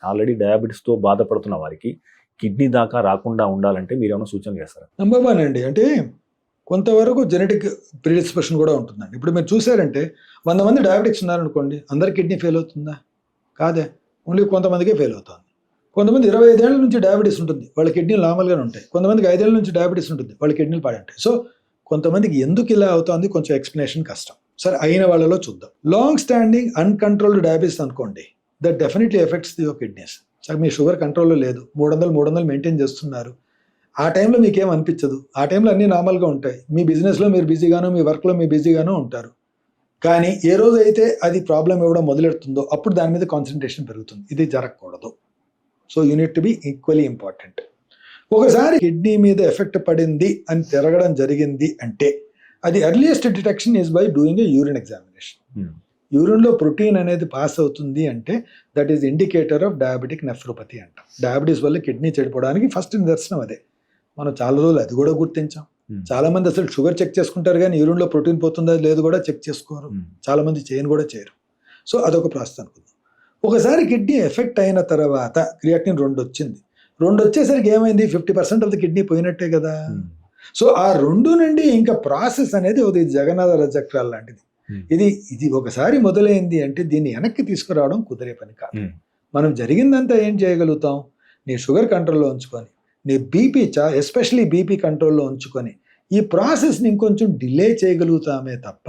Already డయాబెటీస్తో బాధపడుతున్న వారికి kidney దాకా రాకుండా ఉండాలంటే మీరేమైనా సూచనలు చేస్తారా? నంబర్ 1 అండి. అంటే కొంతవరకు జెనెటిక్ ప్రిడిస్పోజిషన్ కూడా ఉంటుందండి. ఇప్పుడు మీరు చూసారంటే 100 మంది డయాబెటిక్స్ ఉన్నారనుకోండి, అందరి కిడ్నీ ఫెయిల్ అవుతుందా? కాదే. ఓన్లీ కొంతమందికే ఫెయిల్ అవుతుంది. కొంతమంది 25 ఏళ్ల నుంచి డయాబెటీస్ ఉంటుంది, వాళ్ళ కిడ్నీలు నార్మల్గానే ఉంటాయి. కొంతమందికి 5 ఏళ్ల నుంచి డయాబెటీస్ ఉంటుంది, వాళ్ళ కిడ్నీలు పాడైంటాయి. సో కొంతమందికి ఎందుకు ఇలా అవుతుంది కొంచెం ఎక్స్ప్లెనేషన్ కష్టం. సరే, అయిన వాళ్ళలో చూద్దాం. లాంగ్ స్టాండింగ్ అన్కంట్రోల్డ్ డయాబెటీస్ అనుకోండి, that definitely effects your kidneys. సరే, మీ షుగర్ కంట్రోల్లో లేదు, 300 మెయింటైన్ చేస్తున్నారు, ఆ టైంలో మీకేం అనిపించదు, ఆ టైంలో అన్నీ నార్మల్గా ఉంటాయి, మీ బిజినెస్లో మీరు బిజీగానో మీ వర్క్లో మీరు బిజీగానో ఉంటారు. కానీ ఏ రోజు అయితే అది ప్రాబ్లం ఇవ్వడం మొదలెడుతుందో అప్పుడు దాని మీద కాన్సన్ట్రేషన్ పెరుగుతుంది. ఇది జరగకూడదు. So you need to be equally important. ఒకసారి కిడ్నీ మీద ఎఫెక్ట్ పడింది అని తిరగడం జరిగింది అంటే అది earliest detection is by doing a urine examination. యూరిన్లో ప్రోటీన్ అనేది పాస్ అవుతుంది అంటే that is indicator of diabetic nephropathy అంటాం. డయాబెటీస్ వల్ల కిడ్నీ చెడిపోవడానికి ఫస్ట్ నిదర్శనం అదే. మనం చాలా రోజులు అది కూడా గుర్తించాం. చాలా మంది అసలు షుగర్ చెక్ చేసుకుంటారు కానీ యూరిన్లో ప్రోటీన్ పోతుందా లేదు కూడా చెక్ చేసుకోరు. చాలా మంది కూడా చేయరు. సో అదొక ప్రాసెస్ అనుకుందాం. ఒకసారి కిడ్నీ ఎఫెక్ట్ అయిన తర్వాత క్రియాటినిన్ 2 వచ్చింది. 2 వచ్చేసరికి ఏమైంది, 50% ఆఫ్ ద కిడ్నీ పోయినట్టే కదా. సో ఆ 2 నుండి ఇంకా ప్రాసెస్ అనేది ఒక జగన్నాథ రజక్రాలు లాంటిది. ఇది ఒకసారి మొదలైంది అంటే దీన్ని వెనక్కి తీసుకురావడం కుదిరే పని కాదు. మనం జరిగిందంతా ఏం చేయగలుగుతాం, నీ షుగర్ కంట్రోల్లో ఉంచుకొని, నీ బీపీ ఎస్పెషలీ బీపీ కంట్రోల్లో ఉంచుకొని ఈ ప్రాసెస్ని ఇంకొంచెం డిలే చేయగలుగుతామే తప్ప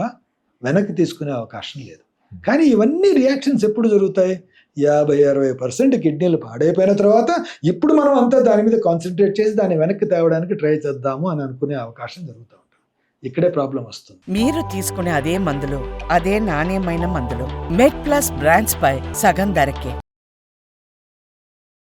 వెనక్కి తీసుకునే అవకాశం లేదు. కానీ ఇవన్నీ రియాక్షన్స్ ఎప్పుడు జరుగుతాయి, 50-60% కిడ్నీలు పాడైపోయిన తర్వాత ఇప్పుడు మనం అంతా దాని మీద కాన్సన్ట్రేట్ చేసి దాన్ని వెనక్కి తేవడానికి ట్రై చేద్దాము అని అనుకునే అవకాశం జరుగుతూ ఉంటుంది. ఇక్కడే ప్రాబ్లం వస్తుంది. మీరు తీసుకునే అదే మందులు, అదే నాణ్యమైన మందులు మెడ్ ప్లస్ బ్రాండ్స్ పై సగం ధరకే.